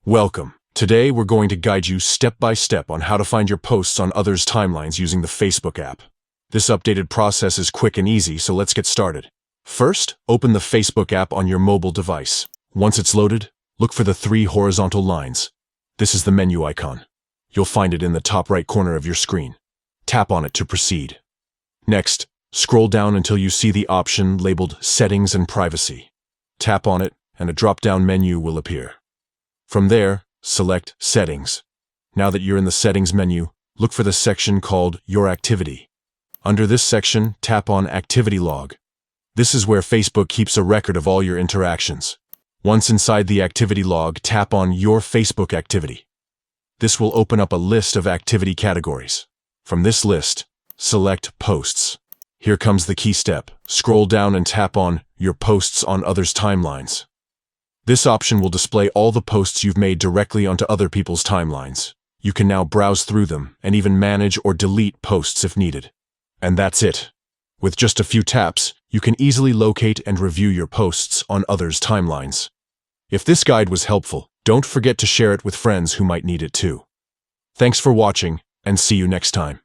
Welcome. Today we're going to guide you step by step on how to find your posts on others' timelines using the Facebook app. This updated process is quick and easy, so let's get started. First, open the Facebook app on your mobile device. Once it's loaded, look for the 3 horizontal lines. This is the menu icon. You'll find it in the top right corner of your screen. Tap on it to proceed. Next, scroll down until you see the option labeled Settings and Privacy. Tap on it, and a drop-down menu will appear. From there, select Settings. Now that you're in the Settings menu, look for the section called Your Activity. Under this section, tap on Activity Log. This is where Facebook keeps a record of all your interactions. Once inside the activity log, tap on Your Facebook Activity. This will open up a list of activity categories. From this list, select Posts. Here comes the key step. Scroll down and tap on Your Posts on Others' Timelines. This option will display all the posts you've made directly onto other people's timelines. You can now browse through them and even manage or delete posts if needed. And that's it. With just a few taps, you can easily locate and review your posts on others' timelines. If this guide was helpful, don't forget to share it with friends who might need it too. Thanks for watching, and see you next time.